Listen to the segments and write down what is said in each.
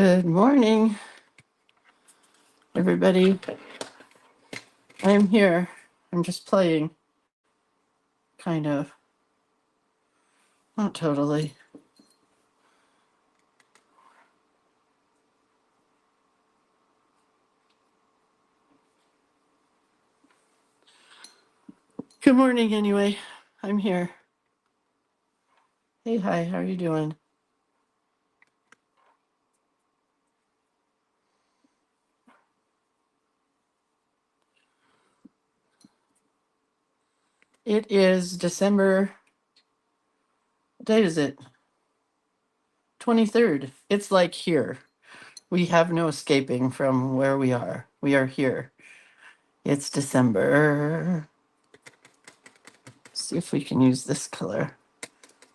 Good morning, everybody. I'm here. I'm just playing, kind of. Not totally. Good morning, anyway. I'm here. Hey, hi, how are you doing? It is December, what date is it? 23rd. It's like here. We have no escaping from where we are. We are here. It's December. Let's see if we can use this color.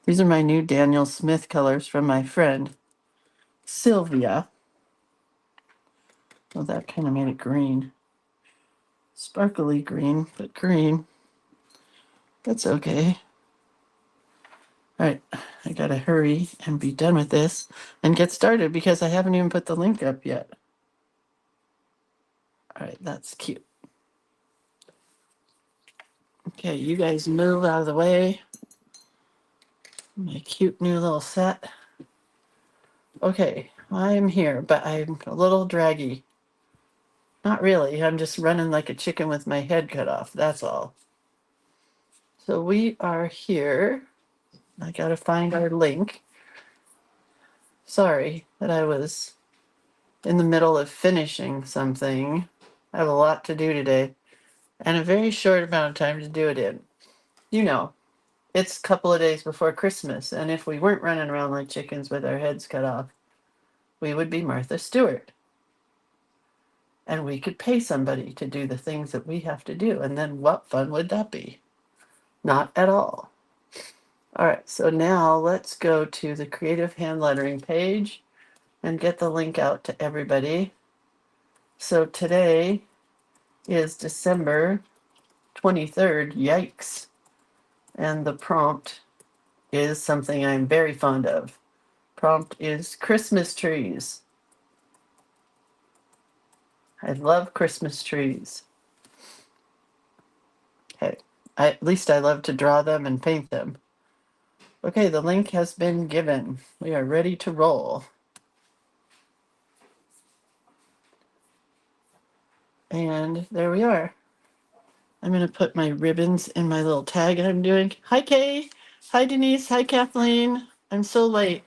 These are my new Daniel Smith colors from my friend Sylvia. Well, that kind of made it green. Sparkly green, but green. That's okay. All right, I gotta hurry and be done with this and get started because I haven't even put the link up yet. All right, that's cute. Okay, you guys move out of the way. My cute new little set. Okay, I'm here, but I'm a little draggy. Not really, I'm just running like a chicken with my head cut off, that's all. So we are here. I gotta find our link. Sorry that I was in the middle of finishing something. I have a lot to do today and a very short amount of time to do it in. You know, it's a couple of days before Christmas, and if we weren't running around like chickens with our heads cut off, we would be Martha Stewart. And we could pay somebody to do the things that we have to do. And then what fun would that be? Not at all. All right, so now let's go to the creative hand lettering page and get the link out to everybody. So today is December 23rd. Yikes. And the prompt is something I'm very fond of. Prompt is Christmas trees. I love Christmas trees. Okay, at least I love to draw them and paint them. Okay, the link has been given. We are ready to roll. And there we are. I'm going to put my ribbons in my little tag I'm doing. Hi, Kay. Hi, Denise. Hi, Kathleen. I'm so late.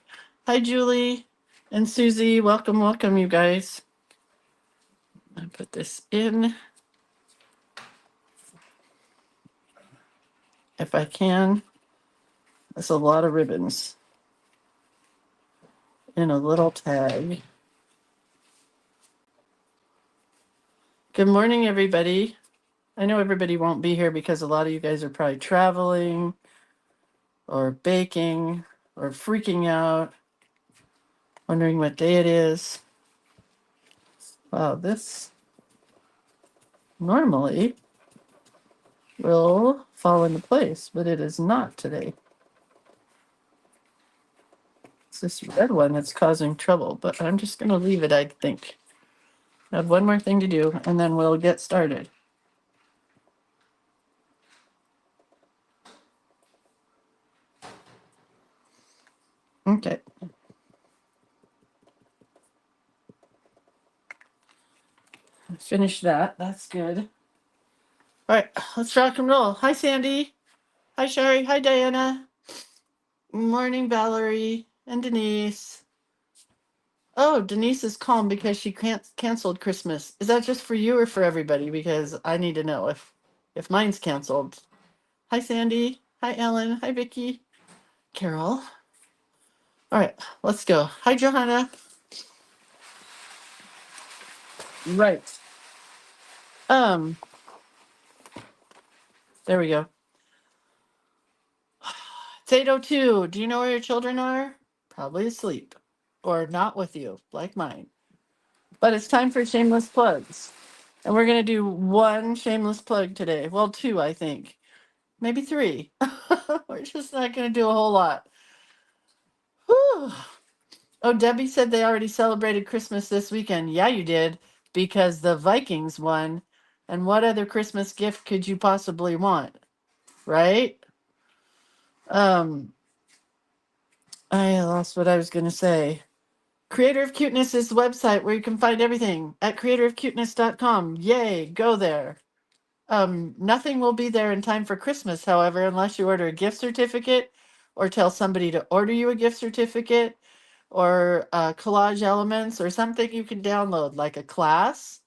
Hi, Julie and Susie. Welcome, welcome, you guys. I put this in if I can. That's a lot of ribbons in a little tag. Good morning, everybody. I know everybody won't be here because a lot of you guys are probably traveling or baking or freaking out, wondering what day it is. Wow, this normally will fall into place, but it is not today. It's this red one that's causing trouble, but I'm just going to leave it, I think. I have one more thing to do, and then we'll get started. Okay. Finish that. That's good. All right, let's rock and roll. Hi, Sandy. Hi, Shari. Hi, Diana. Morning, Valerie and Denise. Oh, Denise is calm because she canceled Christmas. Is that just for you or for everybody? Because I need to know if mine's canceled. Hi, Sandy. Hi, Ellen. Hi, Vicky. Carol. All right, let's go. Hi, Johanna. Right. There we go. It's 8:02. Do you know where your children are? Probably asleep or not with you, like mine. But it's time for shameless plugs. And we're going to do one shameless plug today. Well, two, I think. Maybe three. We're just not going to do a whole lot. Whew. Oh, Debbie said they already celebrated Christmas this weekend. Yeah, you did, because the Vikings won. And what other Christmas gift could you possibly want? Right? Um, I lost what I was going to say. Creator of Cuteness is the website where you can find everything at creatorofcuteness.com. Yay, go there. Nothing will be there in time for Christmas, however, unless you order a gift certificate or tell somebody to order you a gift certificate or collage elements or something you can download, like a class.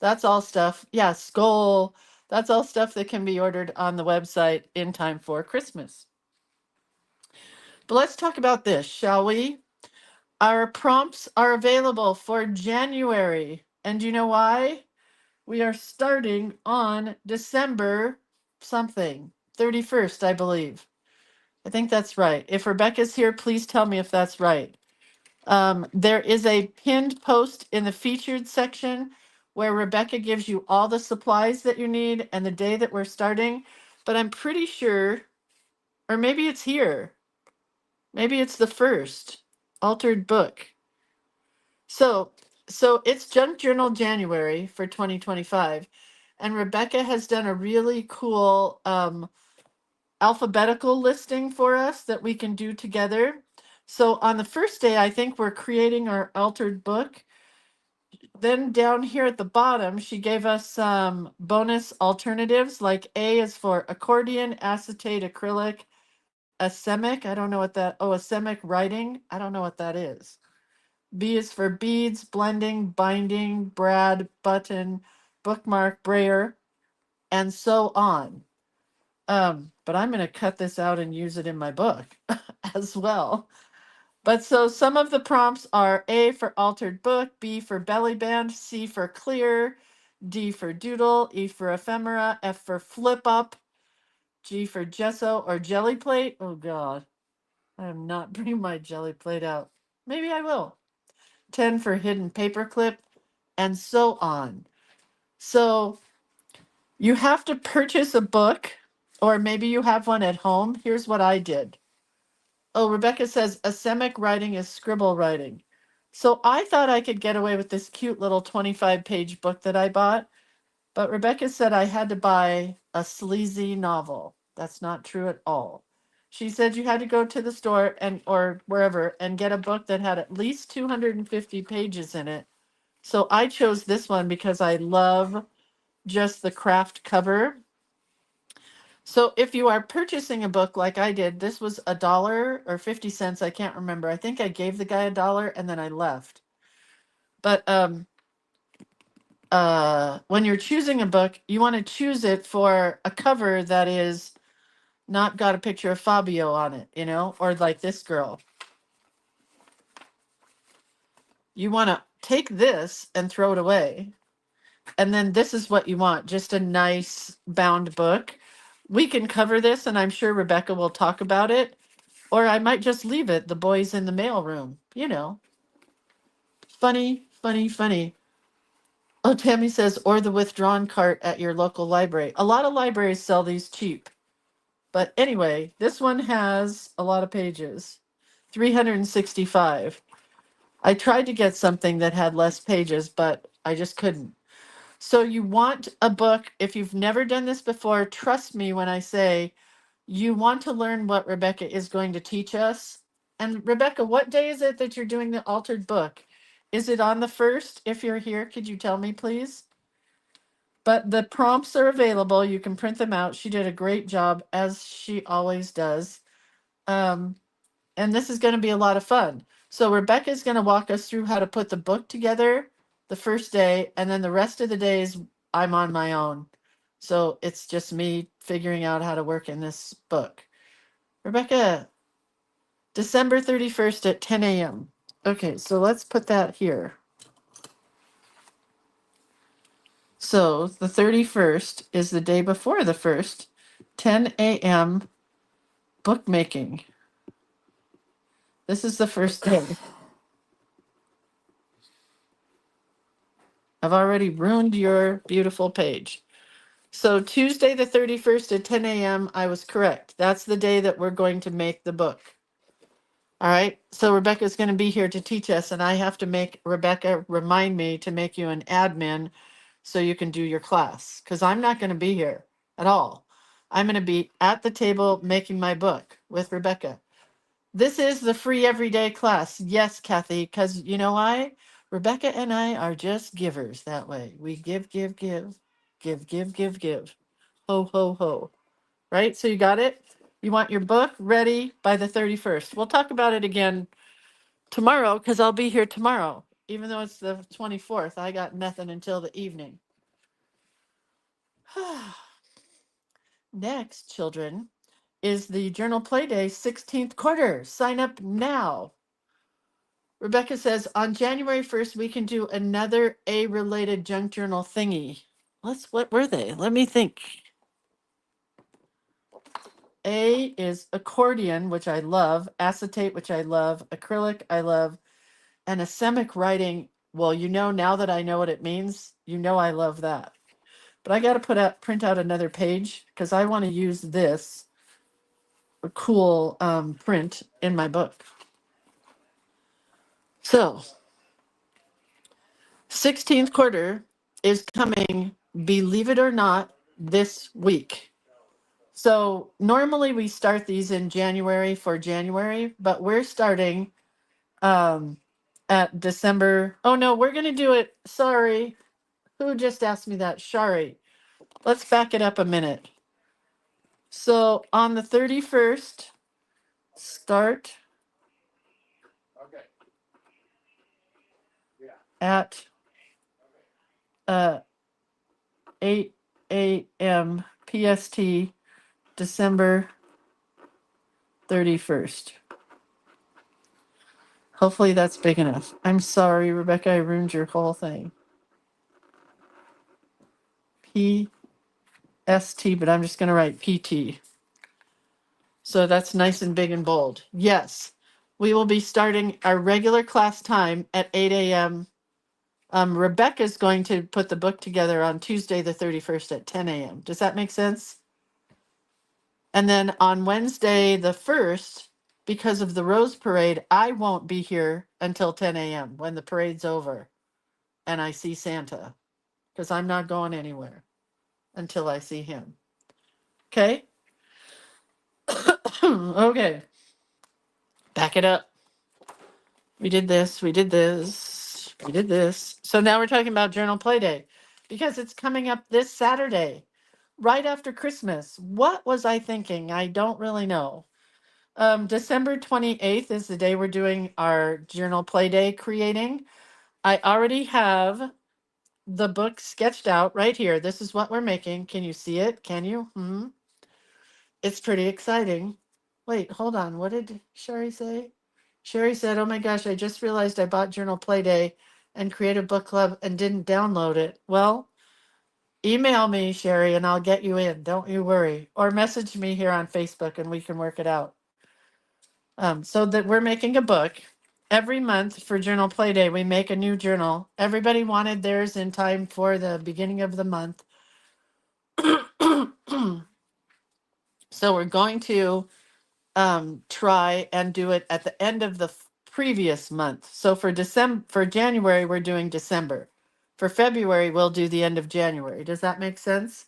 That's all stuff. Yeah, Skoll. That's all stuff that can be ordered on the website in time for Christmas. But let's talk about this, shall we? Our prompts are available for January. And do you know why? We are starting on December something, 31st, I believe. I think that's right. If Rebecca's here, please tell me if that's right. There is a pinned post in the featured section where Rebecca gives you all the supplies that you need and the day that we're starting. But I'm pretty sure, or maybe it's here. Maybe it's the first altered book. So it's Junk Journal January for 2025, and Rebecca has done a really cool alphabetical listing for us that we can do together. So on the first day, I think we're creating our altered book. Then down here at the bottom, she gave us some bonus alternatives, like A is for accordion, acetate, acrylic, asemic. I don't know what that, oh, asemic writing. I don't know what that is. B is for beads, blending, binding, brad, button, bookmark, brayer, and so on. But I'm going to cut this out and use it in my book as well. But so some of the prompts are A for altered book, B for belly band, C for clear, D for doodle, E for ephemera, F for flip up, G for gesso or jelly plate. Oh God, I am not bringing my jelly plate out. Maybe I will. 10 for hidden paperclip, and so on. So you have to purchase a book, or maybe you have one at home. Here's what I did. Oh, Rebecca says asemic writing is scribble writing. So I thought I could get away with this cute little 25-page book that I bought, but Rebecca said I had to buy a sleazy novel. That's not true at all. She said you had to go to the store and or wherever and get a book that had at least 250 pages in it. So I chose this one because I love just the craft cover. So if you are purchasing a book like I did, this was $1 or 50 cents. I can't remember. I think I gave the guy $1 and then I left. But when you're choosing a book, you want to choose it for a cover that is not got a picture of Fabio on it, you know, or like this girl. You want to take this and throw it away. And then this is what you want, just a nice bound book. We can cover this, and I'm sure Rebecca will talk about it. Or I might just leave it, the boys in the mail room, you know. Funny, funny, funny. Oh, Tammy says, or the withdrawn cart at your local library. A lot of libraries sell these cheap. But anyway, this one has a lot of pages, 365. I tried to get something that had less pages, but I just couldn't. So you want a book, if you've never done this before, trust me when I say you want to learn what Rebecca is going to teach us. And Rebecca, what day is it that you're doing the altered book? Is it on the 1st? If you're here, could you tell me, please? But the prompts are available. You can print them out. She did a great job, as she always does. And this is going to be a lot of fun. So Rebecca is going to walk us through how to put the book together the first day, and then the rest of the days I'm on my own. So it's just me figuring out how to work in this book. Rebecca, December 31st at 10 a.m. Okay, so let's put that here. So the 31st is the day before the 1st, 10 a.m. bookmaking. This is the first day. I've already ruined your beautiful page. So Tuesday the 31st at 10 a.m. I was correct. That's the day that we're going to make the book. All right. So Rebecca's going to be here to teach us, and I have to make Rebecca remind me to make you an admin so you can do your class because I'm not going to be here at all. I'm going to be at the table making my book with Rebecca. This is the free everyday class. Yes, Kathy, because you know why? Rebecca and I are just givers that way. We give, give, give, give, give, give, give. Ho, ho, ho. Right? So you got it? You want your book ready by the 31st. We'll talk about it again tomorrow because I'll be here tomorrow. Even though it's the 24th, I got nothing until the evening. Next, children, is the Journal Playday 16th quarter. Sign up now. Rebecca says on January 1st, we can do another A-related junk journal thingy. What were they? Let me think. A is accordion, which I love, acetate, which I love, acrylic, I love, and asemic writing. Well, you know, now that I know what it means, you know I love that. But I got to print out another page because I want to use this cool print in my book. So, 16th quarter is coming, believe it or not, this week. So normally we start these in January for January, but we're starting at December. Oh no, we're going to do it. Sorry. Who just asked me that? Shari. Let's back it up a minute. So on the 31st, start at 8 a.m. PST, December 31st. Hopefully that's big enough. I'm sorry, Rebecca, I ruined your whole thing. PST, but I'm just going to write PT. So that's nice and big and bold. Yes, we will be starting our regular class time at 8 a.m. Rebecca's going to put the book together on Tuesday, the 31st at 10 a.m. Does that make sense? And then on Wednesday, the 1st, because of the Rose Parade, I won't be here until 10 a.m. when the parade's over and I see Santa because I'm not going anywhere until I see him. Okay? Okay. Back it up. We did this, we did this, we did this. So now we're talking about Journal Play Day because it's coming up this Saturday, right after Christmas. What was I thinking? I don't really know. December 28th is the day we're doing our Journal Play Day creating. I already have the book sketched out right here. This is what we're making. Can you see it? Can you? It's pretty exciting. Wait, hold on. What did Sherry say? Sherry said, oh my gosh, I just realized I bought Journal Playday and Creative Book Club and didn't download it. Well, email me, Sherry, and I'll get you in. Don't you worry. Or message me here on Facebook and we can work it out. So that we're making a book. Every month for Journal Playday, we make a new journal. Everybody wanted theirs in time for the beginning of the month. So we're going to try and do it at the end of the previous month. So for January, we're doing December. For February, we'll do the end of January. Does that make sense?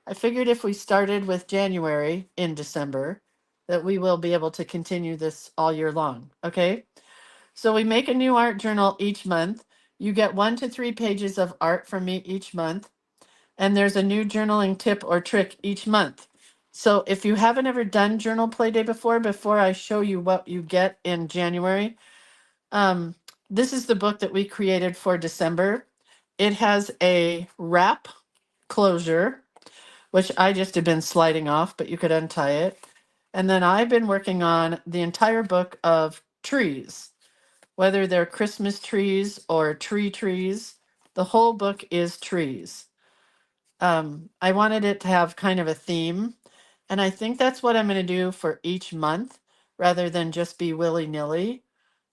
I figured if we started with January in December, that we will be able to continue this all year long. Okay. So we make a new art journal each month. You get 1 to 3 pages of art from me each month. And there's a new journaling tip or trick each month. So if you haven't ever done Journal Playday before I show you what you get in January, this is the book that we created for December. It has a wrap closure, which I just have been sliding off, but you could untie it. And then I've been working on the entire book of trees, whether they're Christmas trees or trees. The whole book is trees. I wanted it to have kind of a theme, and I think that's what I'm going to do for each month rather than just be willy-nilly.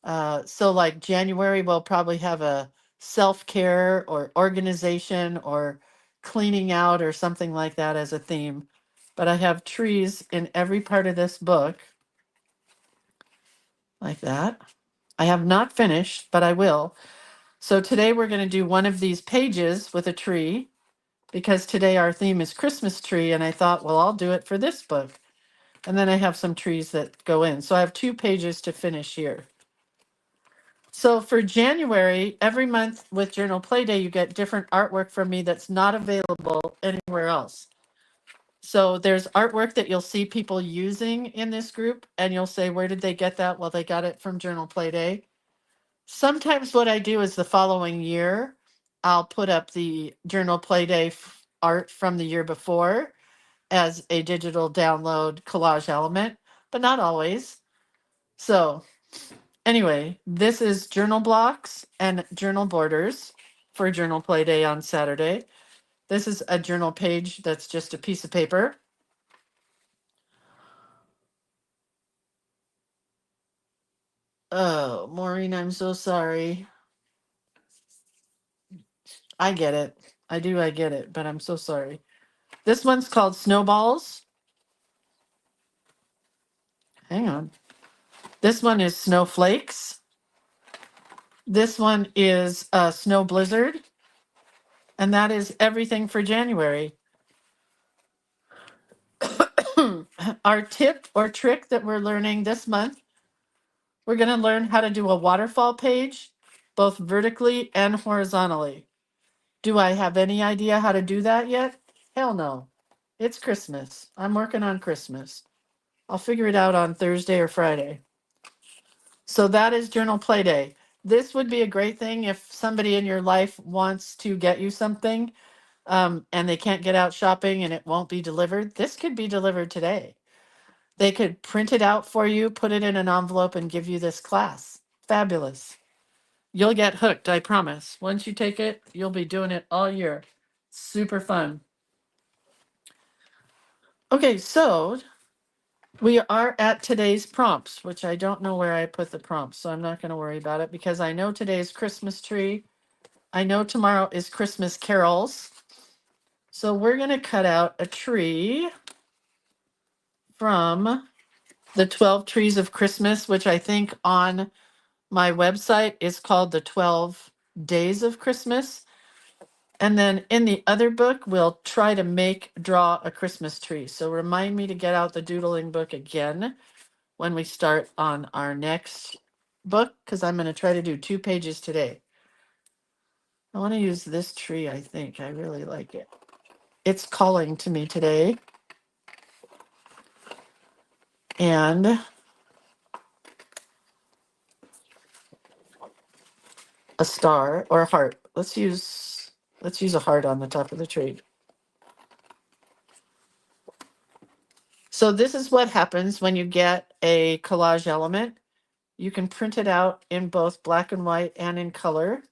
So like January, we'll probably have a self-care or organization or cleaning out or something like that as a theme. But I have trees in every part of this book. like that. I have not finished, but I will. So today we're going to do one of these pages with a tree because today our theme is Christmas tree. And I thought, well, I'll do it for this book. And then I have some trees that go in. So I have 2 pages to finish here. So for January, every month with Journal Play Day, you get different artwork from me that's not available anywhere else. So there's artwork that you'll see people using in this group, and you'll say, where did they get that? Well, they got it from Journal Play Day. Sometimes what I do is the following year, I'll put up the Journal Play Day art from the year before as a digital download collage element, but not always. So anyway, this is journal blocks and journal borders for Journal Play Day on Saturday. This is a journal page that's just a piece of paper. Oh, Maureen, I'm so sorry. I get it. I get it, but I'm so sorry. This one's called Snowballs. Hang on. This one is Snowflakes. This one is Snow Blizzard. And that is everything for January. Our tip or trick that we're learning this month, we're going to learn how to do a waterfall page, both vertically and horizontally. Do I have any idea how to do that yet? Hell no. It's Christmas. I'm working on Christmas. I'll figure it out on Thursday or Friday. So that is Journal Play Day. This would be a great thing if somebody in your life wants to get you something and they can't get out shopping and it won't be delivered. This could be delivered today. They could print it out for you, put it in an envelope, and give you this class. Fabulous. You'll get hooked, I promise. Once you take it, you'll be doing it all year. Super fun. Okay, so we are at today's prompts, which I don't know where I put the prompts, so I'm not going to worry about it because I know today's Christmas tree. I know tomorrow is Christmas carols. So we're going to cut out a tree from the 12 Trees of Christmas, which I think on my website is called the 12 Days of Christmas. And then in the other book, we'll try to draw a Christmas tree. So remind me to get out the doodling book again when we start on our next book, because I'm going to try to do 2 pages today. I want to use this tree, I think. I really like it. It's calling to me today. And a star or a heart. Let's use a heart on the top of the tree. So this is what happens when you get a collage element. You can print it out in both black and white and in color.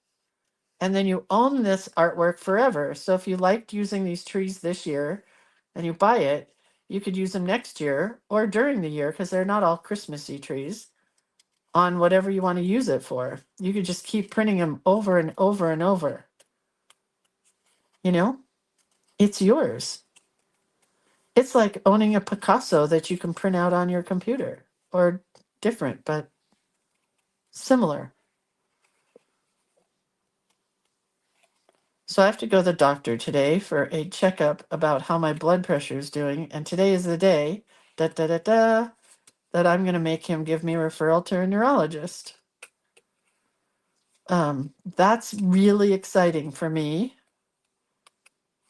And then you own this artwork forever. So if you liked using these trees this year and you buy it, you could use them next year or during the year because they're not all Christmassy trees on whatever you want to use it for. You could just keep printing them over and over and over. You know, it's yours. It's like owning a Picasso that you can print out on your computer, or different, but similar. So I have to go to the doctor today for a checkup about how my blood pressure is doing. And today is the day that I'm going to make him give me a referral to a neurologist. That's really exciting for me.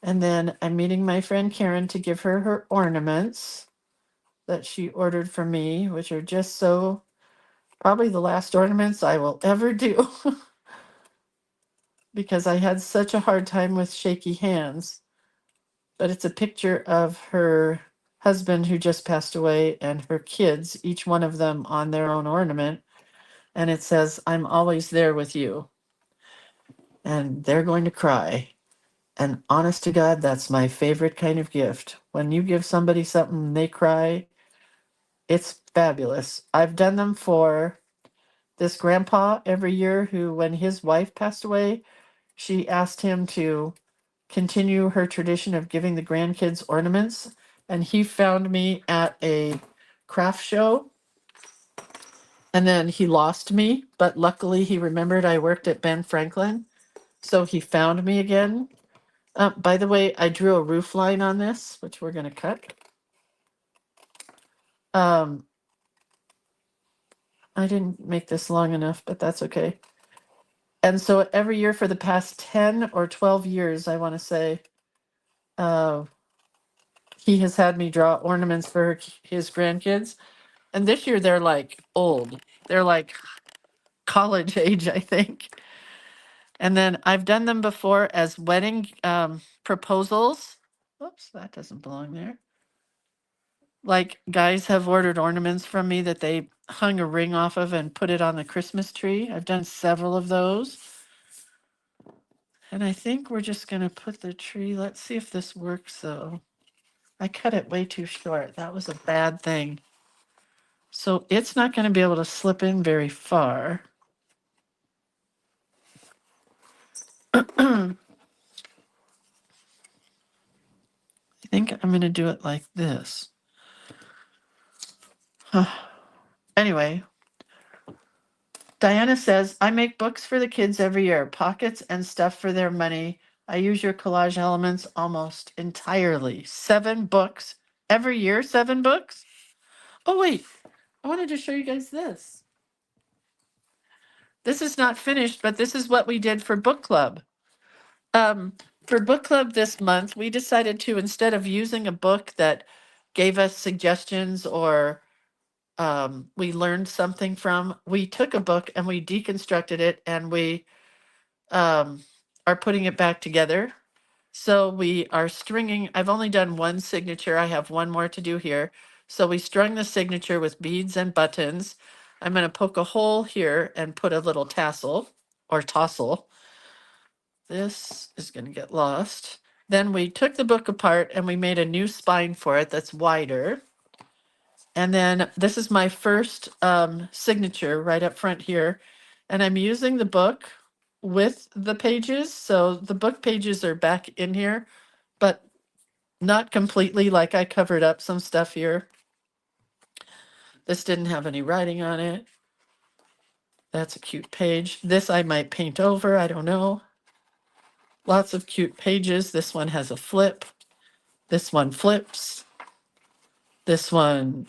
And then I'm meeting my friend Karen to give her her ornaments that she ordered for me, which are just so probably the last ornaments I will ever do. Because I had such a hard time with shaky hands. But it's a picture of her husband who just passed away and her kids, each one of them on their own ornament. And it says, I'm always there with you. And they're going to cry. And honest to God, that's my favorite kind of gift. When you give somebody something and they cry, it's fabulous. I've done them for this grandpa every year who, when his wife passed away, she asked him to continue her tradition of giving the grandkids ornaments. And he found me at a craft show And then he lost me, but luckily he remembered I worked at Ben Franklin. So he found me again. By the way, I drew a roof line on this, which we're going to cut. I didn't make this long enough, but that's okay. And so every year for the past 10 or 12 years, I want to say, he has had me draw ornaments for his grandkids. And this year they're like old. They're like college age, I think. And then I've done them before as wedding proposals. Whoops, that doesn't belong there. Like guys have ordered ornaments from me that they hung a ring off of and put it on the Christmas tree. I've done several of those. And I think we're just going to put the tree. Let's see if this works though. I cut it way too short. That was a bad thing. So it's not going to be able to slip in very far. I think I'm going to do it like this. Anyway, Diana says, I make books for the kids every year, pockets and stuff for their money. I use your collage elements almost entirely. 7 books every year, 7 books. Oh, wait, I wanted to show you guys this. This is not finished, but this is what we did for book club. For book club this month, we decided to, instead of using a book that gave us suggestions or we learned something from, we took a book and we deconstructed it and we are putting it back together. So we are stringing, I've only done one signature. I have one more to do here. So we strung the signature with beads and buttons. I'm going to poke a hole here and put a little tassel or tassel. This is going to get lost. Then we took the book apart and we made a new spine for it that's wider. And then this is my first signature right up front here. And I'm using the book with the pages. So the book pages are back in here, but not completely, like I covered up some stuff here. This didn't have any writing on it. That's a cute page. This I might paint over, I don't know. Lots of cute pages. This one has a flip. This one flips. This one,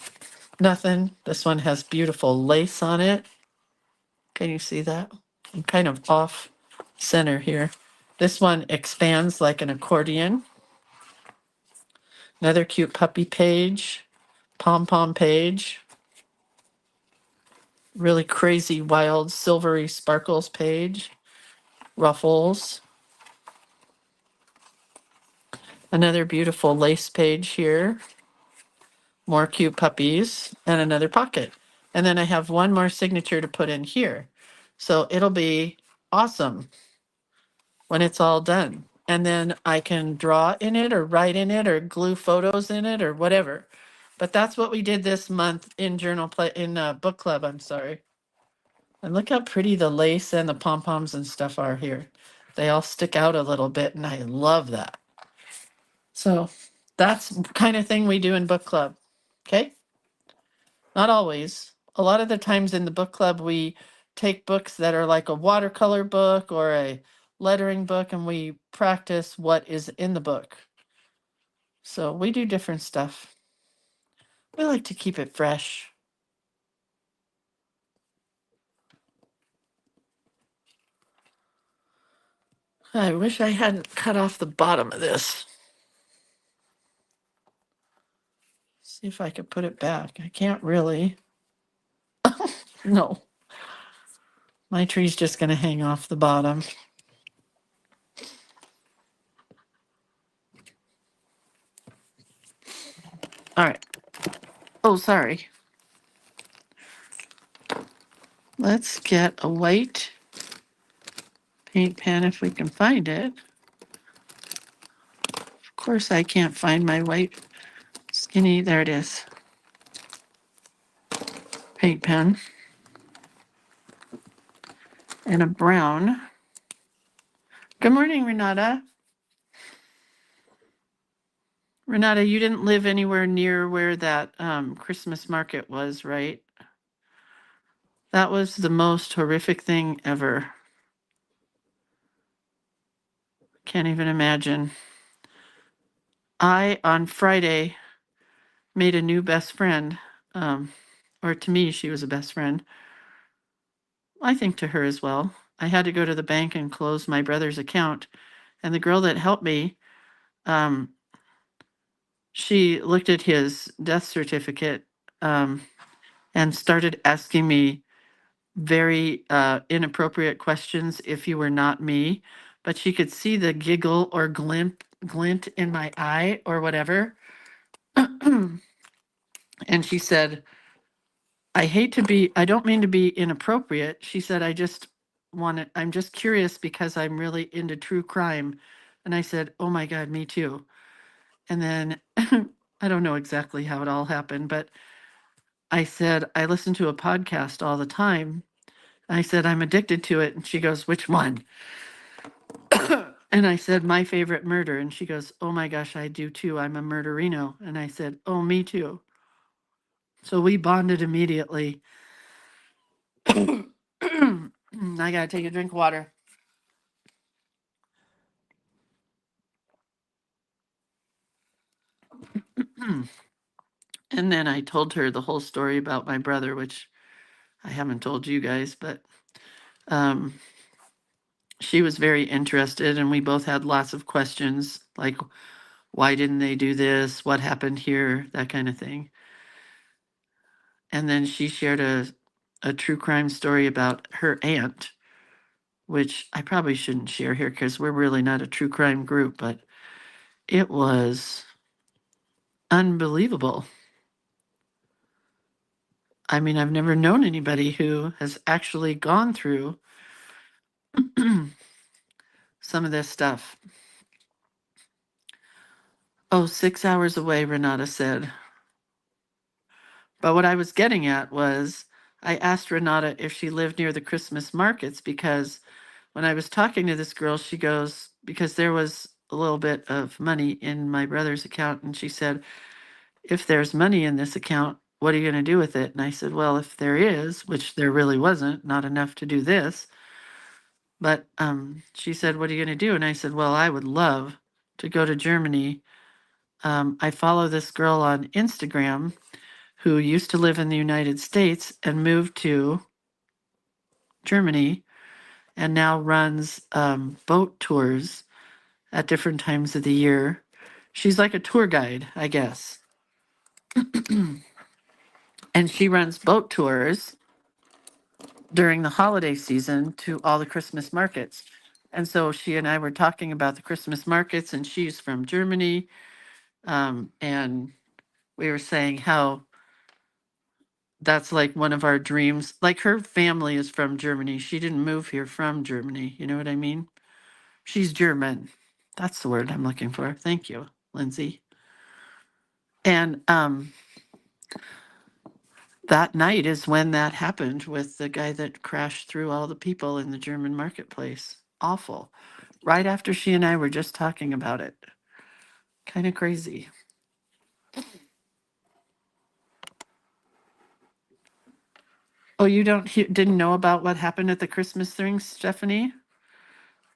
nothing. This one has beautiful lace on it. Can you see that? I'm kind of off center here. This one expands like an accordion. Another cute puppy page, pom-pom page. Really crazy, wild, silvery sparkles page. Ruffles. Another beautiful lace page here. More cute puppies and another pocket. And then I have one more signature to put in here. So it'll be awesome when it's all done. And then I can draw in it or write in it or glue photos in it or whatever. But that's what we did this month in book club, I'm sorry. And look how pretty the lace and the pom-poms and stuff are here. They all stick out a little bit and I love that. So that's the kind of thing we do in book club. Okay? Not always. A lot of the times in the book club, we take books that are like a watercolor book or a lettering book and we practice what is in the book. So we do different stuff. We like to keep it fresh. I wish I hadn't cut off the bottom of this. See if I could put it back. I can't really. No. My tree's just going to hang off the bottom. All right. Oh, sorry. Let's get a white paint pen if we can find it. Of course, I can't find my white skinny. There it is. Paint pen. And a brown. Good morning, Renata. Renata, you didn't live anywhere near where that Christmas market was, right? That was the most horrific thing ever. Can't even imagine. I, on Friday, made a new best friend. Or to me, she was a best friend. I think to her as well. I had to go to the bank and close my brother's account. And the girl that helped me, um, she looked at his death certificate um, and started asking me very inappropriate questions if you were not me. But she could see the giggle or glint in my eye or whatever. And she said, I don't mean to be inappropriate. She said, I'm just curious because I'm really into true crime. And I said, oh my God, me too. And then I don't know exactly how it all happened, but I said, I listen to a podcast all the time. I said, I'm addicted to it. And she goes, which one? And I said, my favorite murder. And she goes, oh my gosh, I do too. I'm a murderino. And I said, oh, me too. So we bonded immediately. I got to take a drink of water. And then I told her the whole story about my brother, which I haven't told you guys, but um, she was very interested, and we both had lots of questions like, why didn't they do this? What happened here? That kind of thing. And then she shared a true crime story about her aunt, which I probably shouldn't share here because we're really not a true crime group, but it was unbelievable. I mean, I've never known anybody who has actually gone through some of this stuff. Oh, 6 hours away, Renata said. But what I was getting at was I asked Renata if she lived near the Christmas markets because when I was talking to this girl, she goes, because there was a little bit of money in my brother's account. And she said, if there's money in this account, what are you going to do with it? And I said, well, if there is, which there really wasn't, not enough to do this. But she said, what are you going to do? And I said, well, I would love to go to Germany. I follow this girl on Instagram who used to live in the United States and moved to Germany and now runs boat tours at different times of the year. She's like a tour guide, I guess. And she runs boat tours during the holiday season to all the Christmas markets. And so she and I were talking about the Christmas markets, and she's from Germany. And we were saying how that's like one of our dreams. Like her family is from Germany. She didn't move here from Germany. You know what I mean? She's German. That's the word I'm looking for. Thank you, Lindsay. And that night is when that happened with the guy that crashed through all the people in the German marketplace. Awful. Right after she and I were just talking about it. Kind of crazy. Oh, you didn't know about what happened at the Christmas thing, Stephanie?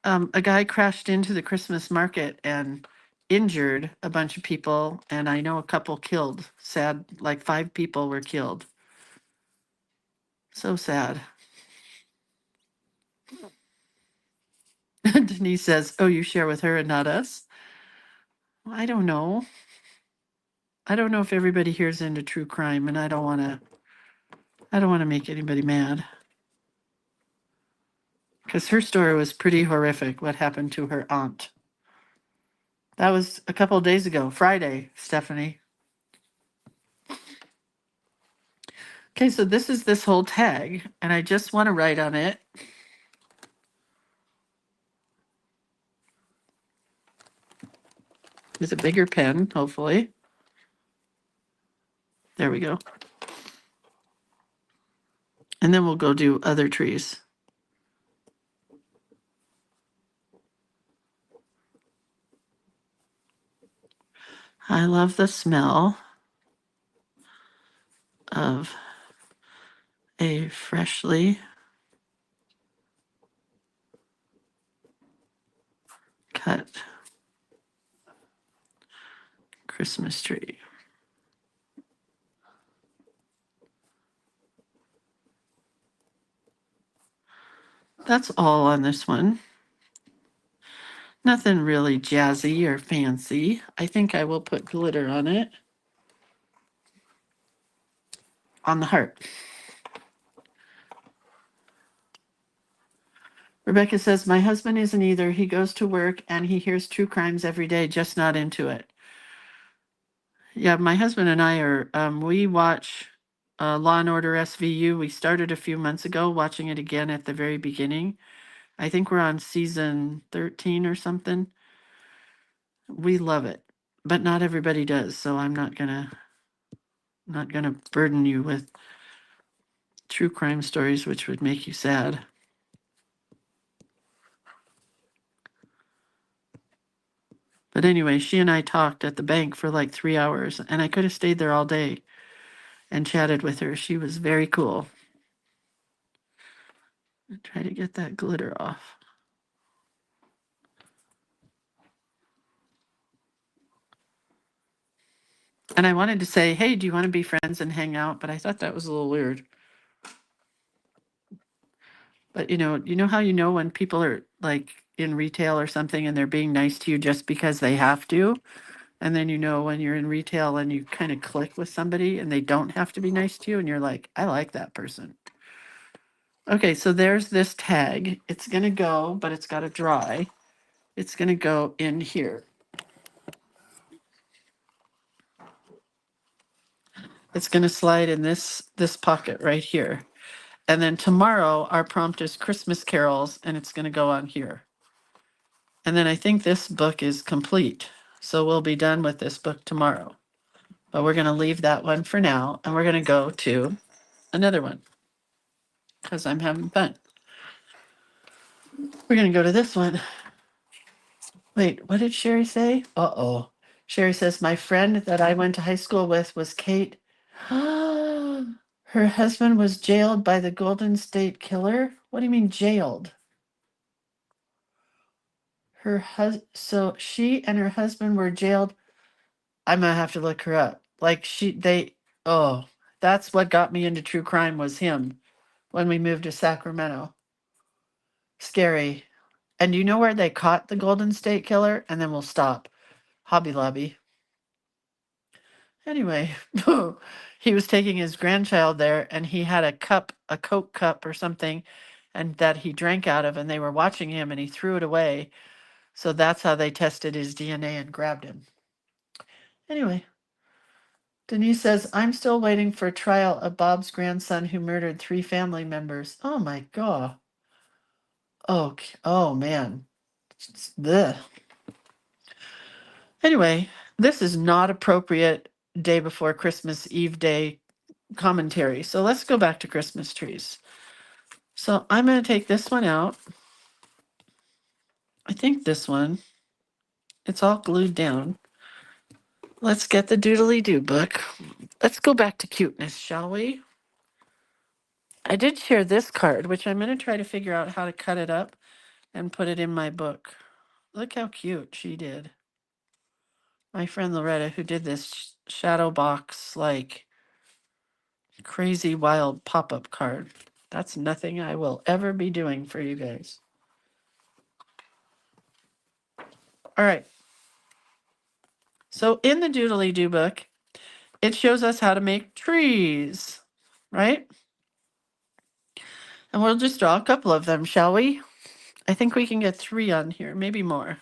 A guy crashed into the Christmas market and injured a bunch of people, and I know a couple killed. Sad, like 5 people were killed. So sad. Denise says, "Oh, you share with her and not us." I don't know. I don't know if everybody here is into true crime, and I don't want to. I don't want to make anybody mad because her story was pretty horrific. What happened to her aunt? That was a couple of days ago, Friday, Stephanie. Okay, so this is this whole tag, and I just want to write on it. With a bigger pen, hopefully. There we go. And then we'll go do other trees. I love the smell of a freshly cut Christmas tree. That's all on this one. Nothing really jazzy or fancy. I think I will put glitter on it. On the heart. Rebecca says, my husband isn't either. He goes to work and he hears true crimes every day, just not into it. Yeah, my husband and I are, we watch Law and Order SVU. We started a few months ago, watching it again at the very beginning. I think we're on season 13 or something. We love it, but not everybody does. So I'm not gonna burden you with true crime stories, which would make you sad. But anyway, she and I talked at the bank for like 3 hours, and I could have stayed there all day and chatted with her. She was very cool. Try to get that glitter off. And I wanted to say, hey, do you want to be friends and hang out? But I thought that was a little weird. But you know how you know when people are like in retail or something and they're being nice to you just because they have to? And then you know when you're in retail and you kind of click with somebody and they don't have to be nice to you and you're like, I like that person. Okay, so there's this tag. It's going to go, but it's got to dry. It's going to go in here. It's going to slide in this pocket right here. And then tomorrow our prompt is Christmas carols and it's going to go on here. And then I think this book is complete. So we'll be done with this book tomorrow. But we're going to leave that one for now and we're going to go to another one because I'm having fun. We're going to go to this one. Wait, what did Sherry say? Uh-oh. Sherry says, my friend that I went to high school with was Kate. Her husband was jailed by the Golden State Killer. What do you mean jailed? So she and her husband were jailed. I'm gonna have to look her up. Like oh, that's what got me into true crime was him when we moved to Sacramento. Scary. And you know where they caught the Golden State Killer? And then we'll stop. Hobby Lobby. Anyway, he was taking his grandchild there and he had a cup, a Coke cup or something, and that he drank out of, and they were watching him and he threw it away. So that's how they tested his DNA and grabbed him. Anyway, Denise says, I'm still waiting for trial of Bob's grandson who murdered 3 family members. Oh my God. Oh man. Blech. Anyway, this is not appropriate day before Christmas Eve day commentary. So let's go back to Christmas trees. So I'm going to take this one out. I think this one. It's all glued down. Let's get the Doodly Doo book. Let's go back to cuteness, shall we? I did share this card, which I'm going to try to figure out how to cut it up and put it in my book. Look how cute she did. My friend Loretta, who did this shadow box, like crazy wild pop-up card. That's nothing I will ever be doing for you guys. All right. So in the Doodly Doo book, it shows us how to make trees, right? And we'll just draw a couple of them, shall we? I think we can get 3 on here, maybe more.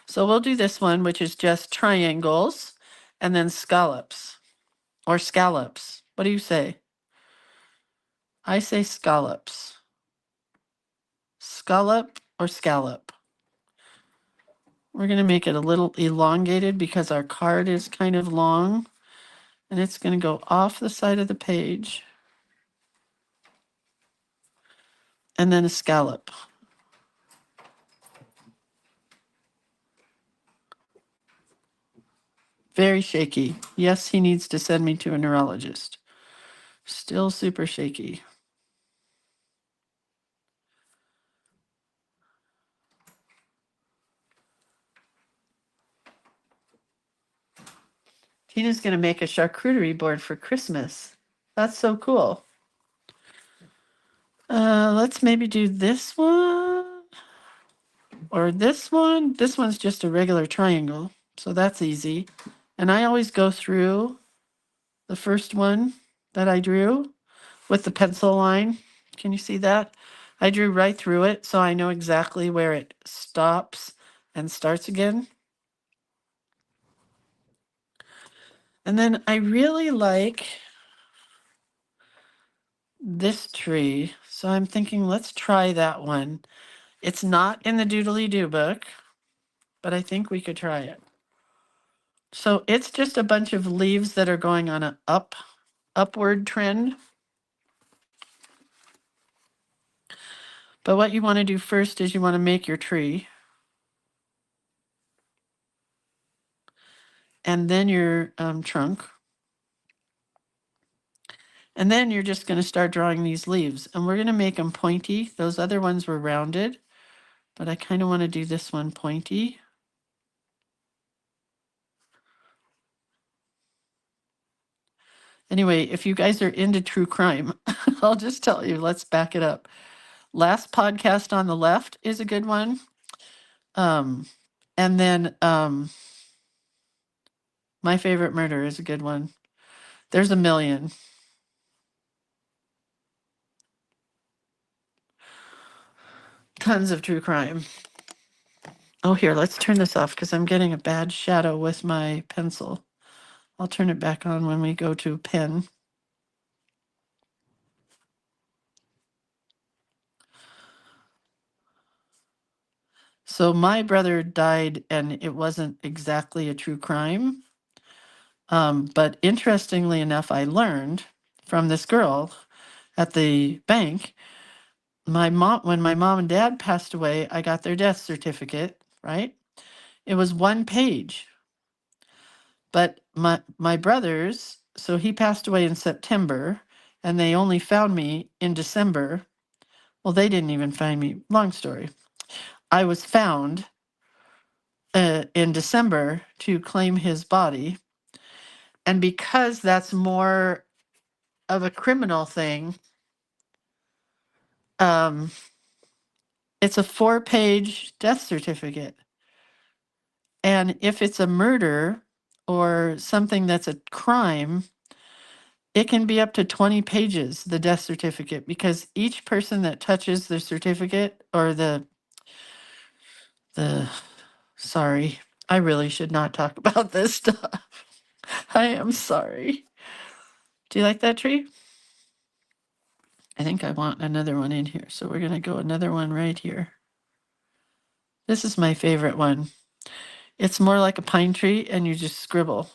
So we'll do this one, which is just triangles and then scallops or scallops. What do you say? I say scallops. Scallop or scallop? We're going to make it a little elongated because our card is kind of long and it's going to go off the side of the page. And then a scallop. Very shaky. Yes, he needs to send me to a neurologist. Still super shaky. Tina's going to make a charcuterie board for Christmas. That's so cool. Let's maybe do this one or this one. This one's just a regular triangle, so that's easy. And I always go through the first one that I drew with the pencil line. Can you see that? I drew right through it, so I know exactly where it stops and starts again. And then I really like this tree, so I'm thinking let's try that one. It's not in the Doodly Doo book, but I think we could try it. So it's just a bunch of leaves that are going on an upward trend. But what you want to do first is you want to make your tree. And then your trunk. And then you're just going to start drawing these leaves. And we're going to make them pointy. Those other ones were rounded. But I kind of want to do this one pointy. Anyway, if you guys are into true crime, I'll just tell you, let's back it up. Last podcast on the left is a good one. And then My Favorite Murder is a good one. There's a million. Tons of true crime. Oh, here, let's turn this off because I'm getting a bad shadow with my pencil. I'll turn it back on when we go to pen. So my brother died, and it wasn't exactly a true crime. But interestingly enough, I learned from this girl at the bank. When my mom and dad passed away, I got their death certificate, right? It was 1 page. But my brother's, so he passed away in September, and they only found me in December. Well, they didn't even find me. Long story. I was found in December to claim his body. And because that's more of a criminal thing, um, it's a 4-page death certificate. And if it's a murder or something that's a crime, it can be up to 20 pages, the death certificate, because each person that touches the certificate or sorry, I really should not talk about this stuff. I am sorry. Do you like that tree? I think I want another one in here. So we're going to go another one right here. This is my favorite one. It's more like a pine tree and you just scribble.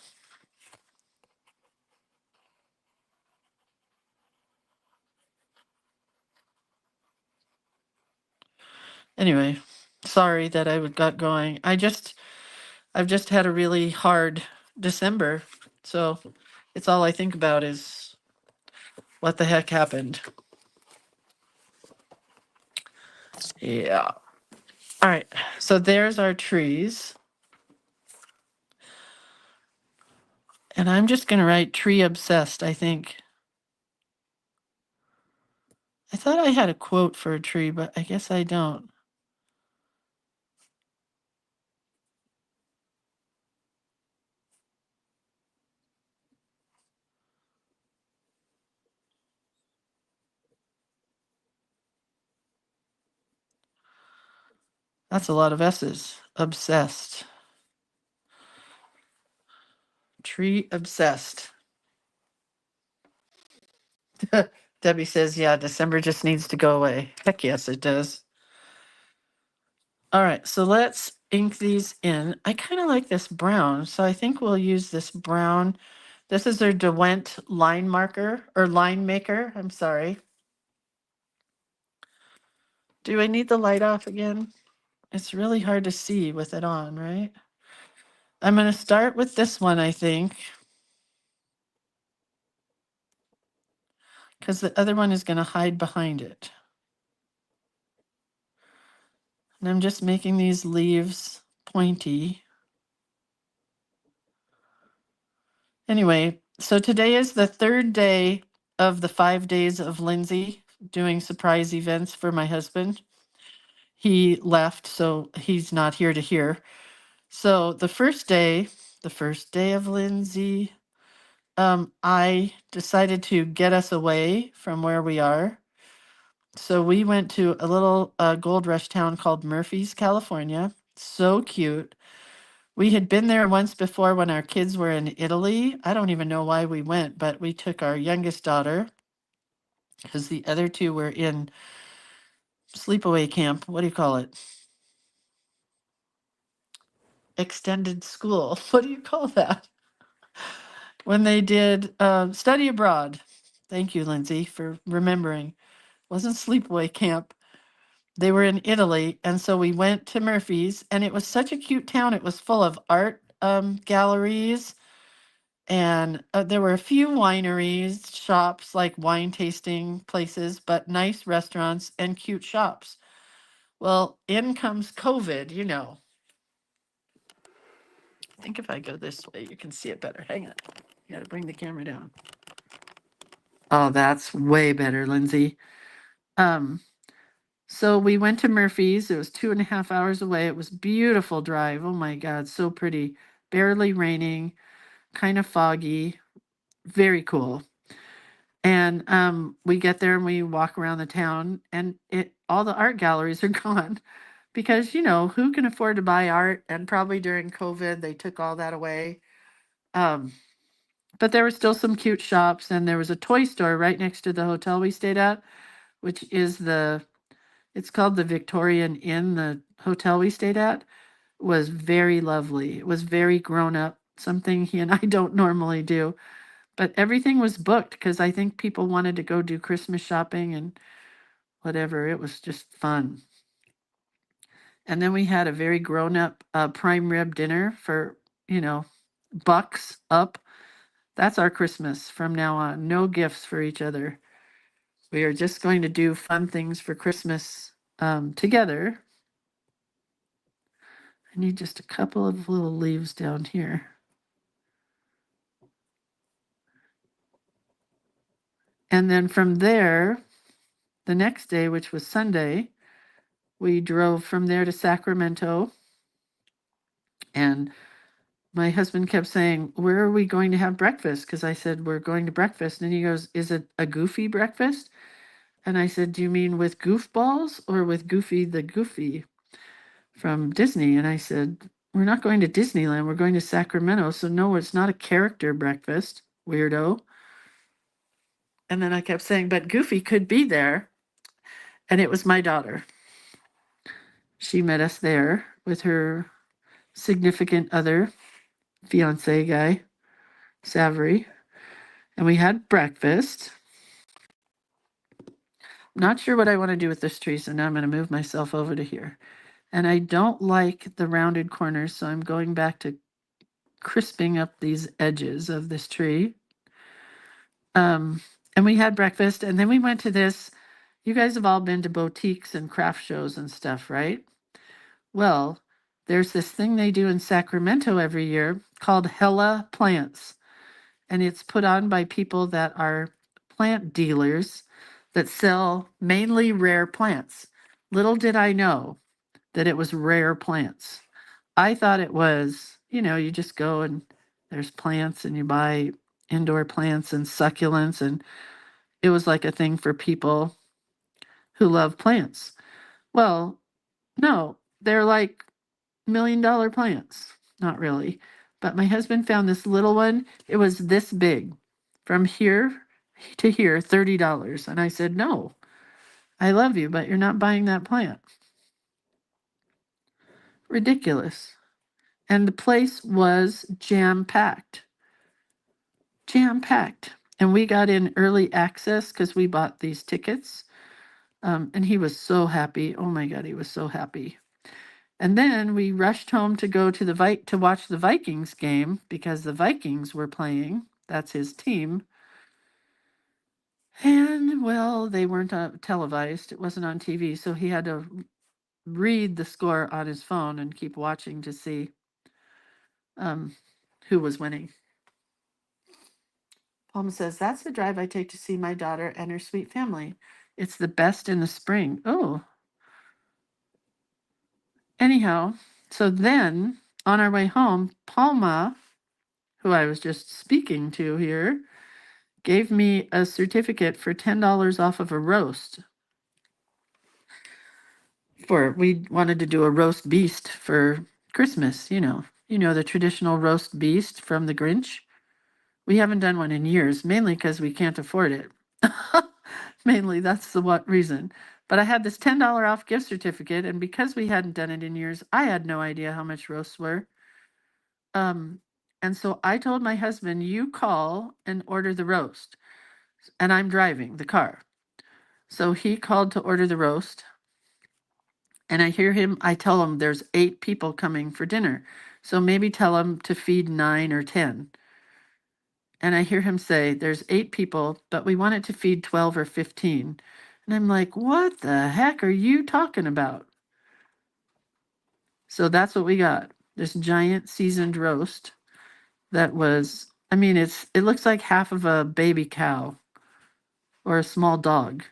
Anyway, sorry that I got going. I've just had a really hard December. So it's all I think about is what the heck happened. Yeah. All right. So there's our trees. And I'm just going to write tree obsessed, I think. I thought I had a quote for a tree, but I guess I don't. That's a lot of S's. Obsessed. Tree obsessed. Debbie says, yeah, December just needs to go away. Heck yes, it does. All right, so let's ink these in. I kind of like this brown, so I think we'll use this brown. This is their DeWent line marker, or line maker, I'm sorry. Do I need the light off again? It's really hard to see with it on, right? I'm going to start with this one, I think, because the other one is going to hide behind it. And I'm just making these leaves pointy. Anyway, so today is the third day of the 5 days of Lindsay doing surprise events for my husband. He left, so he's not here to hear. So the first day of Lindsay, I decided to get us away from where we are. So we went to a little gold rush town called Murphy's, California. So cute. We had been there once before when our kids were in Italy. I don't even know why we went, but we took our youngest daughter because the other two were in sleepaway camp. What do you call it? Extended school. What do you call that? When they did study abroad. Thank you, Lindsay, for remembering. Wasn't sleepaway camp. They were in Italy, and so we went to Murphy's, and it was such a cute town. It was full of art galleries, and there were a few wineries, shops, like wine tasting places, but nice restaurants and cute shops. Well, in comes COVID, you know. I think if I go this way, you can see it better. Hang on. You got to bring the camera down. Oh, that's way better, Lindsay. Um, so we went to Murphy's. It was 2.5 hours away. It was beautiful drive. Oh my God, so pretty. Barely raining, kind of foggy, very cool. And we get there and we walk around the town, and it all the art galleries are gone because who can afford to buy art? And probably during COVID they took all that away. Um, but there were still some cute shops, and there was a toy store right next to the hotel we stayed at, which is it's called the Victorian Inn. The hotel we stayed at was very lovely. It was very grown up, something he and I don't normally do. But everything was booked because I think people wanted to go do Christmas shopping and whatever. It was just fun. And then we had a very grown up prime rib dinner for, bucks up. That's our Christmas from now on. No gifts for each other. We are just going to do fun things for Christmas together. I need just a couple of little leaves down here. And then from there, the next day, which was Sunday, we drove from there to Sacramento. And my husband kept saying, "Where are we going to have breakfast?" Because I said, "We're going to breakfast." And he goes, "Is it a Goofy breakfast?" And I said, "Do you mean with goofballs or with Goofy the Goofy from Disney?" And I said, "We're not going to Disneyland. We're going to Sacramento. So no, it's not a character breakfast, weirdo." And then I kept saying, "But Goofy could be there." And it was my daughter. She met us there with her significant other, fiance guy, Savory. And we had breakfast. Not sure what I want to do with this tree, so now I'm going to move myself over to here. And I don't like the rounded corners, so I'm going back to crisping up these edges of this tree. And we had breakfast, and then we went to this. You guys have all been to boutiques and craft shows and stuff, right? Well, there's this thing they do in Sacramento every year called Hella Plants, and it's put on by people that are plant dealers that sell mainly rare plants. Little did I know that it was rare plants. I thought it was, you just go and there's plants and you buy indoor plants and succulents, and it was like a thing for people who love plants. Well, no, they're like $1 million plants. Not really. But my husband found this little one. It was this big. From here to here, $30. And I said, "No, I love you, but you're not buying that plant." Ridiculous. And the place was jam packed. Jam packed. And we got in early access because we bought these tickets. And he was so happy. Oh my God, he was so happy. And then we rushed home to go to to watch the Vikings game because the Vikings were playing. That's his team. And well, they weren't televised. It wasn't on TV, so he had to read the score on his phone and keep watching to see who was winning. Palma says, that's the drive I take to see my daughter and her sweet family. It's the best in the spring. Oh. Anyhow, so then on our way home, Palma, who I was just speaking to here, gave me a certificate for $10 off of a roast. We wanted to do a roast beast for Christmas, the traditional roast beast from the Grinch. We haven't done one in years, mainly because we can't afford it. Mainly, that's the what reason. But I had this $10 off gift certificate, and because we hadn't done it in years, I had no idea how much roasts were. And so I told my husband, you call and order the roast. And I'm driving the car. So he called to order the roast. And I tell him there's 8 people coming for dinner. So maybe tell him to feed 9 or 10. And I hear him say, there's 8 people, but we want it to feed 12 or 15. And I'm like, what the heck are you talking about? So that's what we got. This giant seasoned roast that was, it looks like half of a baby cow or a small dog.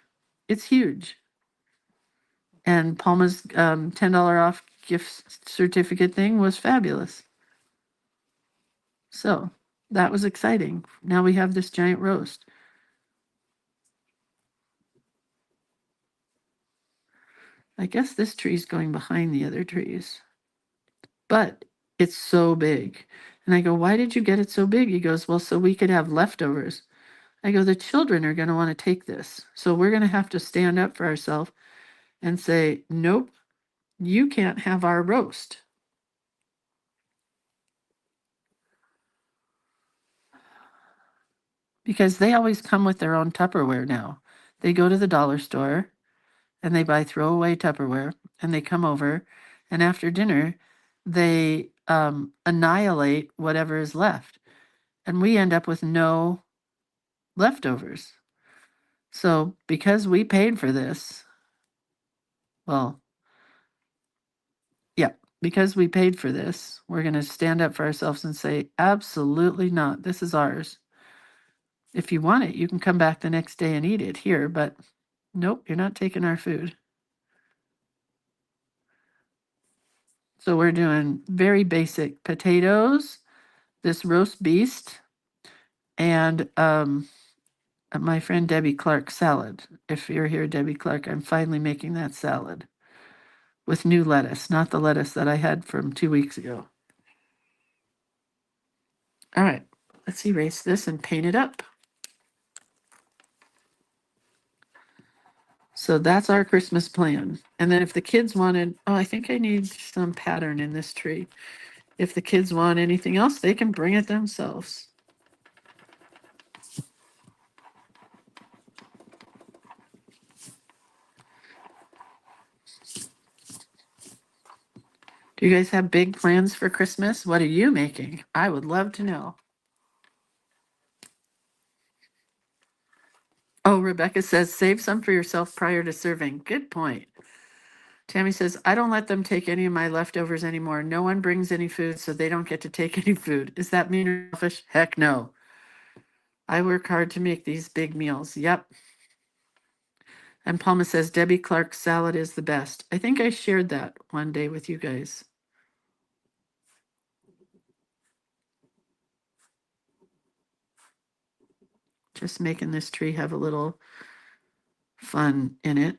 It's huge. And Palma's $10 off gift certificate thing was fabulous. So that was exciting. Now we have this giant roast. I guess this tree's going behind the other trees. But it's so big. And I go, why did you get it so big? He goes, well, so we could have leftovers. I go, the children are going to want to take this. So we're going to have to stand up for ourselves and say, nope, you can't have our roast. Because they always come with their own Tupperware now. They go to the dollar store and they buy throwaway Tupperware and they come over, and after dinner, they annihilate whatever is left. And we end up with no leftovers. So because we paid for this, because we paid for this, we're going to stand up for ourselves and say, absolutely not. This is ours. If you want it, you can come back the next day and eat it here, but nope, you're not taking our food. So we're doing very basic potatoes, this roast beast, and my friend Debbie Clark salad. If you're here, Debbie Clark, I'm finally making that salad with new lettuce, not the lettuce that I had from 2 weeks ago. All right, let's erase this and paint it up. So that's our Christmas plan. And then if the kids wanted, I think I need some pattern in this tree. If the kids want anything else, they can bring it themselves. Do you guys have big plans for Christmas? What are you making? I would love to know. Oh, Rebecca says, save some for yourself prior to serving. Good point. Tammy says, I don't let them take any of my leftovers anymore. No one brings any food, so they don't get to take any food. Is that mean or selfish? Heck no. I work hard to make these big meals. Yep. And Palma says, Debbie Clark's salad is the best. I think I shared that one day with you guys. Just making this tree have a little fun in it.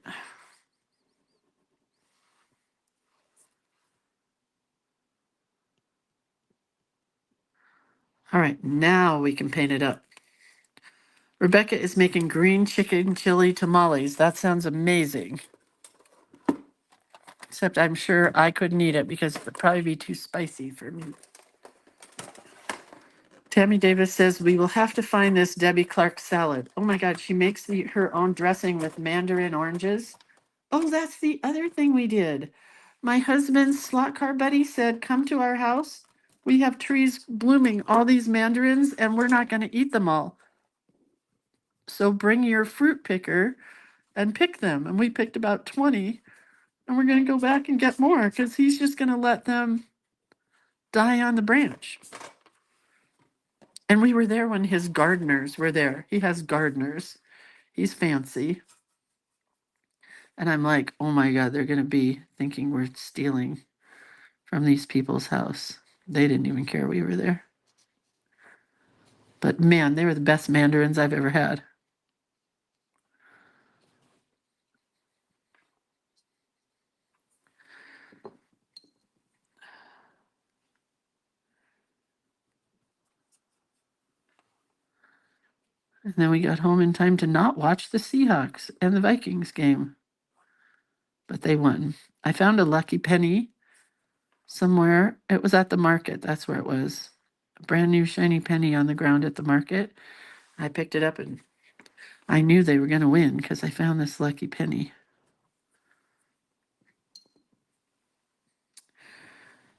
All right, now we can paint it up. Rebecca is making green chicken chili tamales. That sounds amazing. Except I'm sure I couldn't eat it because it would probably be too spicy for me. Tammy Davis says, we will have to find this Debbie Clark salad. Oh my God, she makes her own dressing with mandarin oranges. Oh, that's the other thing we did. My husband's slot car buddy said, come to our house. We have trees blooming, all these mandarins, and we're not going to eat them all. So bring your fruit picker and pick them. And we picked about 20, and we're going to go back and get more because he's just going to let them die on the branch. And we were there when his gardeners were there. He has gardeners. He's fancy. And I'm like, oh my God, they're going to be thinking we're stealing from these people's house. They didn't even care we were there. But man, they were the best mandarins I've ever had. And then we got home in time to not watch the Seahawks and the Vikings game. But they won. I found a lucky penny somewhere. It was at the market. That's where it was. A brand new shiny penny on the ground at the market. I picked it up and I knew they were going to win because I found this lucky penny.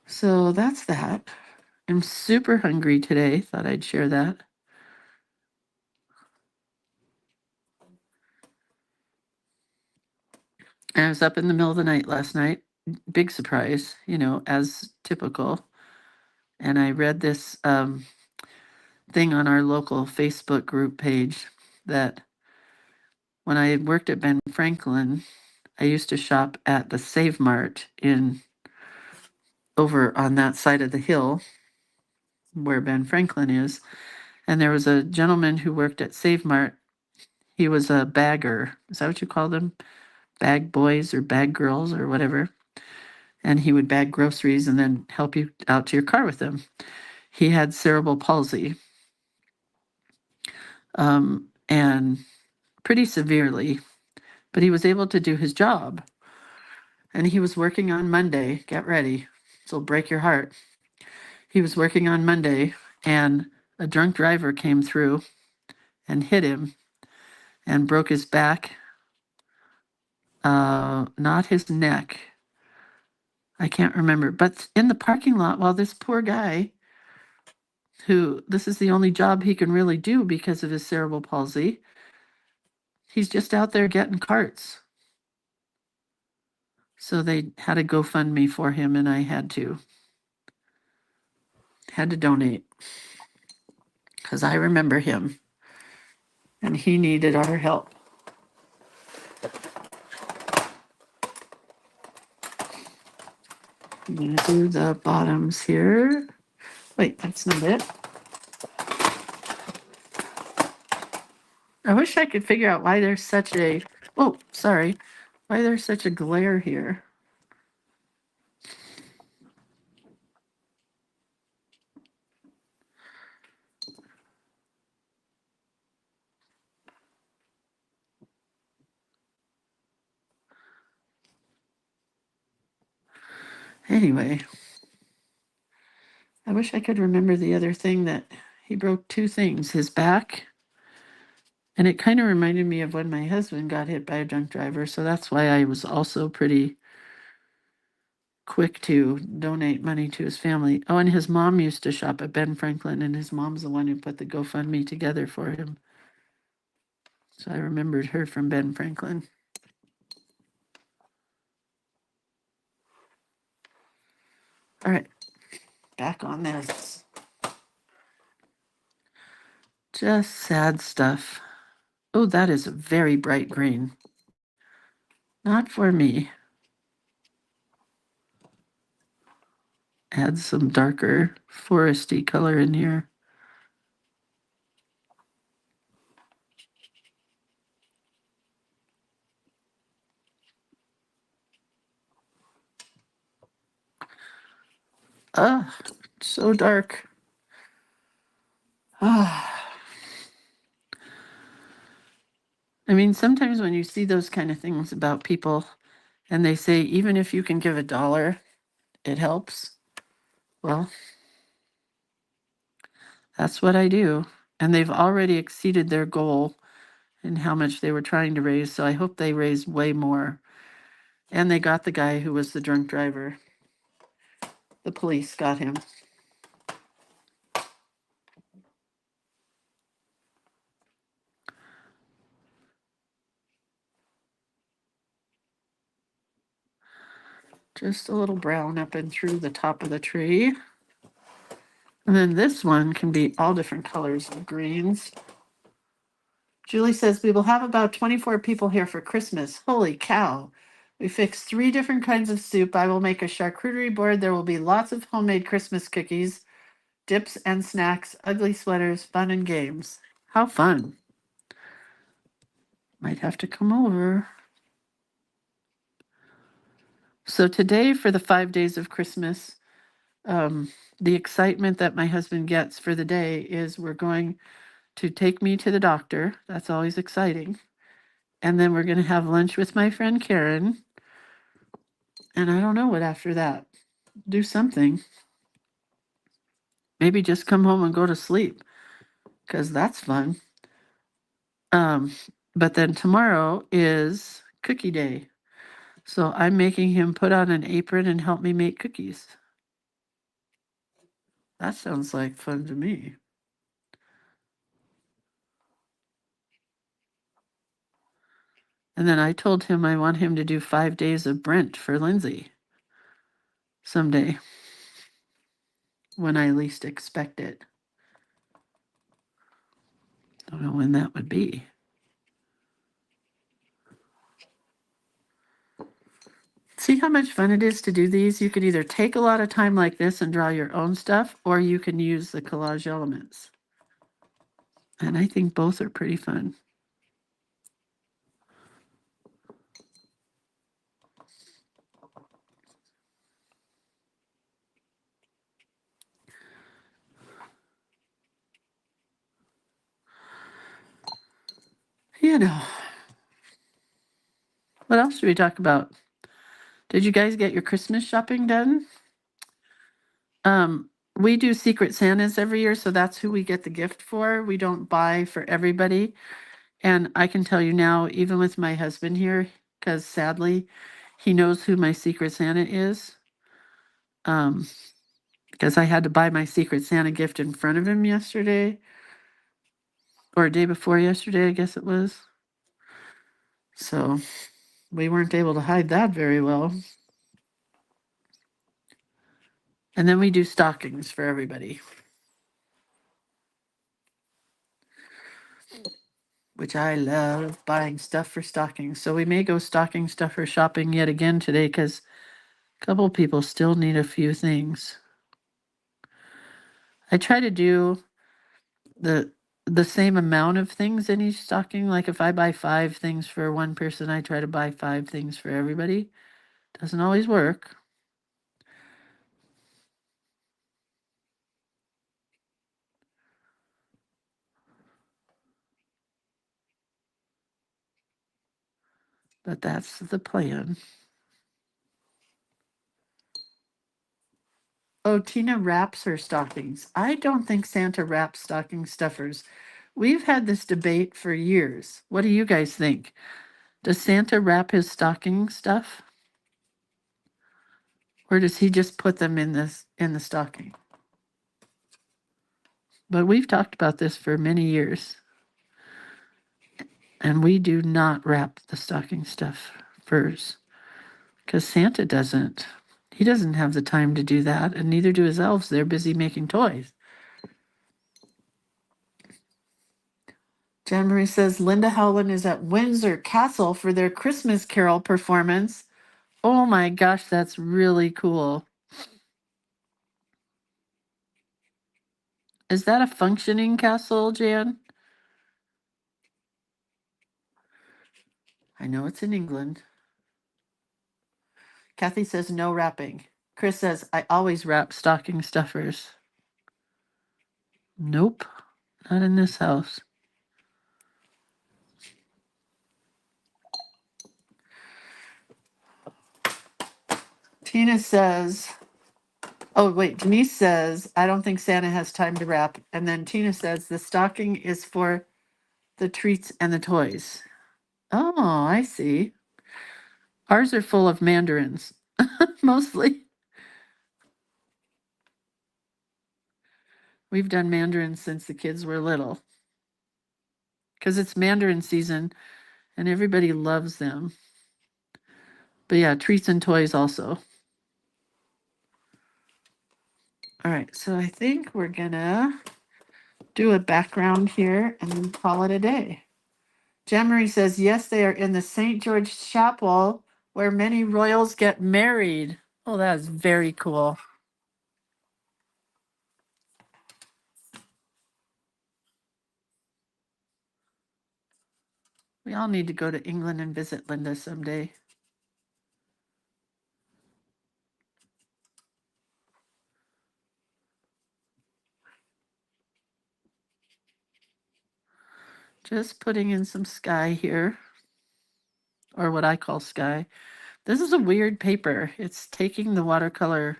So that's that. I'm super hungry today. Thought I'd share that. And I was up in the middle of the night last night. Big surprise, as typical. And I read this thing on our local Facebook group page that when I worked at Ben Franklin, I used to shop at the Save Mart over on that side of the hill where Ben Franklin is. And there was a gentleman who worked at Save Mart. He was a bagger. Is that what you call them? Bag boys or bag girls or whatever. And he would bag groceries and then help you out to your car with them. He had cerebral palsy, and pretty severely, but he was able to do his job. And he was working on Monday. Get ready. This will break your heart. He was working on Monday, and a drunk driver came through and hit him and broke his back, not his neck. I can't remember. But in the parking lot, while this poor guy, who this is the only job he can really do because of his cerebral palsy, he's just out there getting carts. So they had a GoFundMe for him, and I had to donate because I remember him and he needed our help. I'm going to do the bottoms here. Wait, that's not it. I wish I could figure out why there's such a, why there's such a glare here. Anyway, I wish I could remember the other thing that he broke two things, his back, and it kind of reminded me of when my husband got hit by a drunk driver. So that's why I was also pretty quick to donate money to his family. Oh, and his mom used to shop at Ben Franklin, and his mom's the one who put the GoFundMe together for him. So I remembered her from Ben Franklin. All right, back on this. Just sad stuff. Oh, that is a very bright green. Not for me. Add some darker foresty color in here. Ah, so dark. Ah. I mean, sometimes when you see those kind of things about people and they say, even if you can give $1, it helps. Well, that's what I do. And they've already exceeded their goal in how much they were trying to raise. So I hope they raise way more. And they got the guy who was the drunk driver. The police got him. Just a little brown up and through the top of the tree. And then this one can be all different colors of greens. Julie says, we will have about 24 people here for Christmas. Holy cow. We fixed 3 different kinds of soup. I will make a charcuterie board. There will be lots of homemade Christmas cookies, dips and snacks, ugly sweaters, fun and games. How fun. Might have to come over. So today for the 5 days of Christmas, the excitement that my husband gets for the day is we're going to take me to the doctor. That's always exciting. And then we're going to have lunch with my friend Karen. And I don't know what after that. Do something. Maybe just come home and go to sleep, because that's fun. But then tomorrow is cookie day. So I'm making him put on an apron and help me make cookies. That sounds like fun to me. And then I told him I want him to do 5 days of Brent for Lindsay someday when I least expect it. Don't know when that would be. See how much fun it is to do these? You could either take a lot of time like this and draw your own stuff, or you can use the collage elements. And I think both are pretty fun. You know. What else should we talk about? Did you guys get your Christmas shopping done? We do Secret Santas every year, so that's who we get the gift for. We don't buy for everybody. And I can tell you now, even with my husband here, because sadly, he knows who my Secret Santa is. Because I had to buy my Secret Santa gift in front of him yesterday, or a day before yesterday, I guess it was. So we weren't able to hide that very well. And then we do stockings for everybody, which I love buying stuff for stockings. So we may go stocking stuffer shopping yet again today, because a couple people still need a few things. I try to do the same amount of things in each stocking. Like if I buy 5 things for one person, I try to buy 5 things for everybody. Doesn't always work. But that's the plan. Oh, Tina wraps her stockings. I don't think Santa wraps stocking stuffers. We've had this debate for years. What do you guys think? Does Santa wrap his stocking stuff? Or does he just put them in the stocking? But we've talked about this for many years. And we do not wrap the stocking stuffers, because Santa doesn't. He doesn't have the time to do that, and neither do his elves. They're busy making toys. Jan Marie says Linda Howland is at Windsor Castle for their Christmas Carol performance. Oh my gosh, that's really cool. Is that a functioning castle, Jan? I know it's in England. Kathy says no wrapping. Chris says I always wrap stocking stuffers. Nope, not in this house. Tina says, oh wait, Denise says, I don't think Santa has time to wrap. And then Tina says the stocking is for the treats and the toys. Oh, I see. Ours are full of mandarins, mostly. We've done mandarins since the kids were little, because it's mandarin season and everybody loves them. But yeah, treats and toys also. All right, so I think we're gonna do a background here and then call it a day. Jemery says, yes, they are in the St. George Chapel where many royals get married. Oh, that is very cool. We all need to go to England and visit Linda someday. Just putting in some sky here, or what I call sky. This is a weird paper. It's taking the watercolor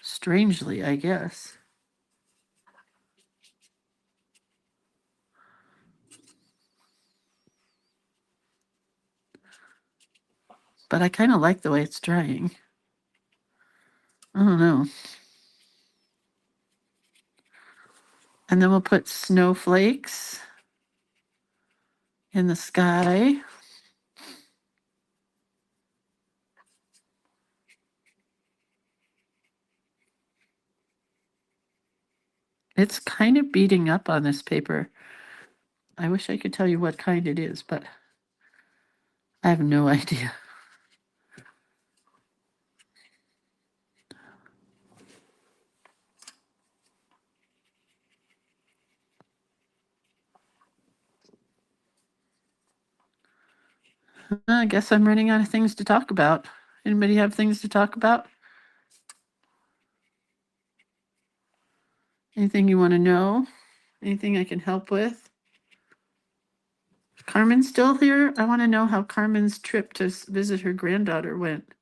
strangely, I guess. But I kind of like the way it's drying. I don't know. And then we'll put snowflakes in the sky. It's kind of beating up on this paper. I wish I could tell you what kind it is, but I have no idea. I guess I'm running out of things to talk about. Anybody have things to talk about? Anything you want to know? Anything I can help with? Carmen's still here? I want to know how Carmen's trip to visit her granddaughter went.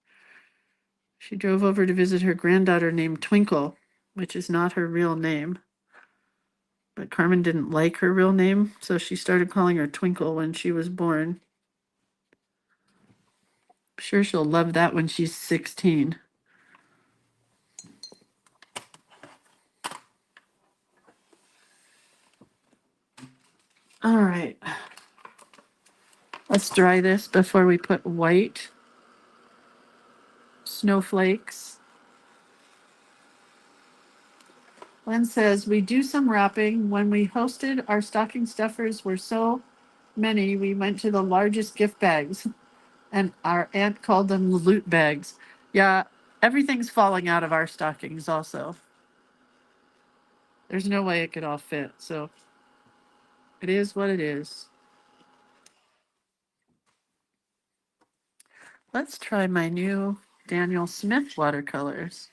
She drove over to visit her granddaughter named Twinkle, which is not her real name. But Carmen didn't like her real name, so she started calling her Twinkle when she was born. I'm sure she'll love that when she's 16. All right. Let's dry this before we put white snowflakes. Len says, we do some wrapping. When we hosted, our stocking stuffers were so many, we went to the largest gift bags, and our aunt called them loot bags. Yeah, everything's falling out of our stockings also. There's no way it could all fit, so it is what it is. Let's try my new Daniel Smith watercolors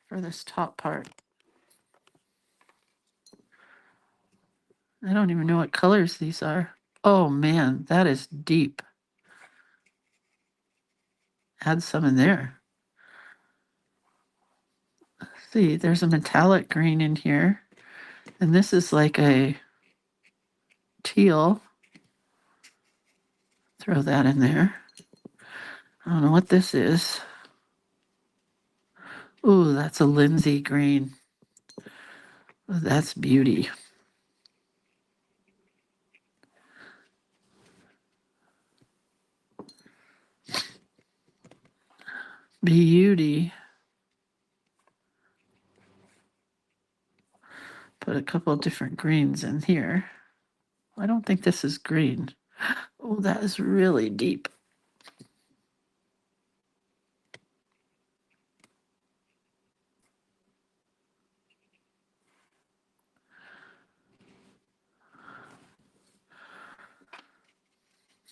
for this top part. I don't even know what colors these are. Oh man, that is deep. Add some in there. See, there's a metallic green in here. And this is like a teal. Throw that in there. I don't know what this is. Ooh, that's a Lindsay green. Oh, that's beauty. Beauty. Put a couple of different greens in here. I don't think this is green. Oh, that is really deep.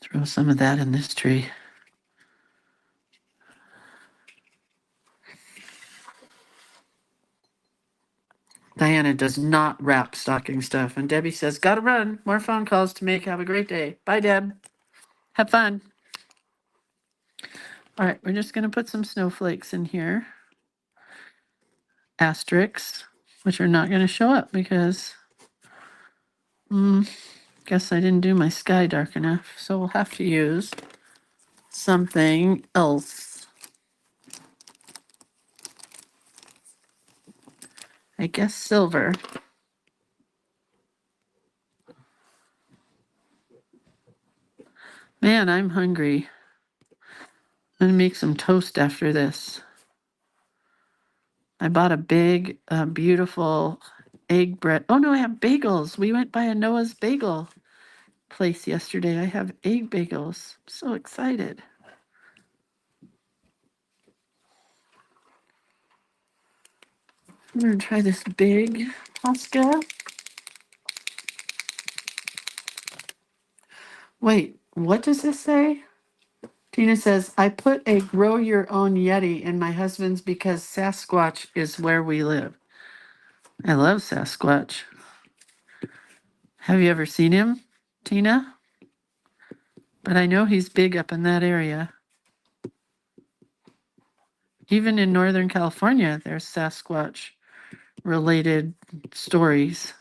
Throw some of that in this tree. Diana does not wrap stocking stuff. And Debbie says, gotta run. More phone calls to make. Have a great day. Bye, Deb. Have fun. All right, we're just going to put some snowflakes in here. Asterisks, which are not going to show up because guess I didn't do my sky dark enough. So we'll have to use something else. I guess silver. Man, I'm hungry. I'm going to make some toast after this. I bought a big, beautiful egg bread. Oh no, I have bagels. We went by a Noah's Bagel place yesterday. I have egg bagels. I'm so excited. I'm gonna try this big pasta. Wait, what does this say? Tina says, I put a grow your own Yeti in my husband's because Sasquatch is where we live. I love Sasquatch. Have you ever seen him, Tina? But I know he's big up in that area. Even in Northern California, there's Sasquatch related stories.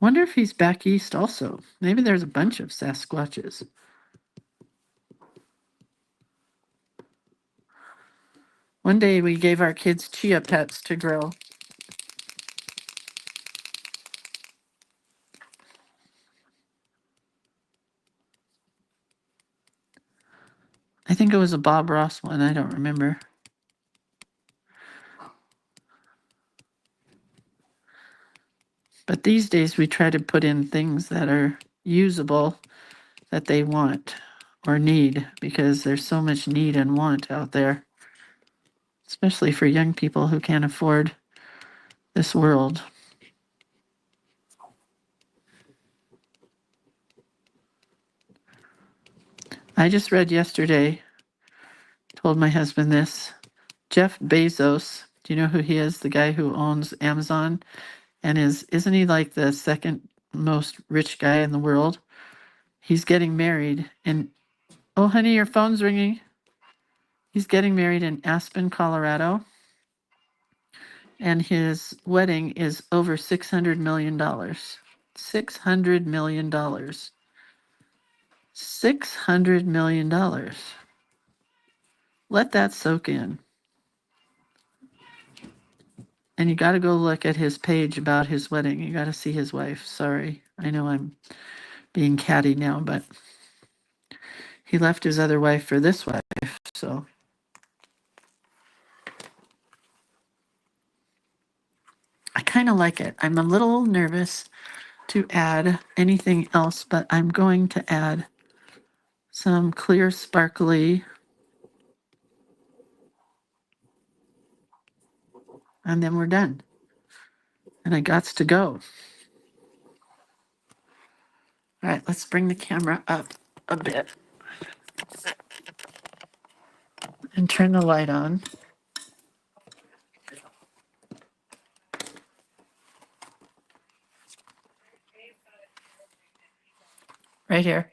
Wonder if he's back east also. Maybe there's a bunch of Sasquatches. One day we gave our kids chia pets to grow. I think it was a Bob Ross one. I don't remember. But these days we try to put in things that are usable that they want or need because there's so much need and want out there, especially for young people who can't afford this world. I just read yesterday, told my husband this, Jeff Bezos, do you know who he is? The guy who owns Amazon and isn't he like the second most rich guy in the world? He's getting married in, oh honey, your phone's ringing. He's getting married in Aspen, Colorado. And his wedding is over $600 million. $600 million. $600 million. Let that soak in. And you got to go look at his page about his wedding. You got to see his wife. Sorry. I know I'm being catty now, but he left his other wife for this wife. So I kind of like it. I'm a little nervous to add anything else, but I'm going to add some clear sparkly, and then we're done. And I gots to go. All right, let's bring the camera up a bit and turn the light on. Right here.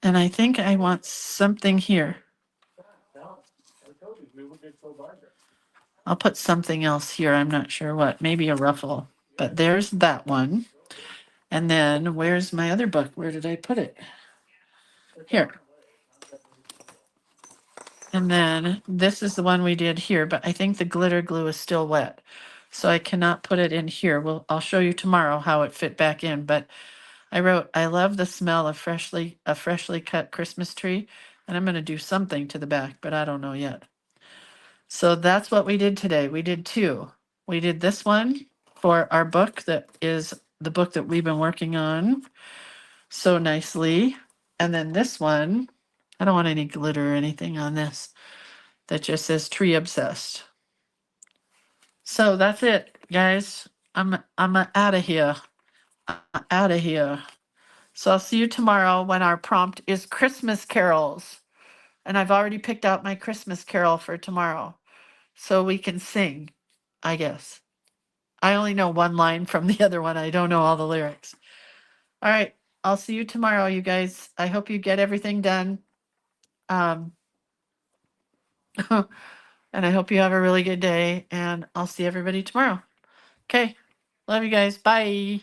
And I think I want something here. I'll put something else here. I'm not sure what. Maybe a ruffle. But there's that one. And then where's my other book? Where did I put it? Here. And then this is the one we did here, but I think the glitter glue is still wet. So I cannot put it in here. I'll show you tomorrow how it fit back in. But I wrote, I love the smell of a freshly cut Christmas tree. And I'm going to do something to the back, but I don't know yet. So that's what we did today. We did two. We did this one for our book that is the book that we've been working on so nicely. And then this one, I don't want any glitter or anything on this. That just says tree obsessed. So that's it, guys. I'm out of here. Out of here. So I'll see you tomorrow when our prompt is Christmas carols. And I've already picked out my Christmas carol for tomorrow. So we can sing, I guess. I only know one line from the other one. I don't know all the lyrics. All right. I'll see you tomorrow, you guys. I hope you get everything done. Um, and I hope you have a really good day. And I'll see everybody tomorrow. Okay. Love you guys. Bye.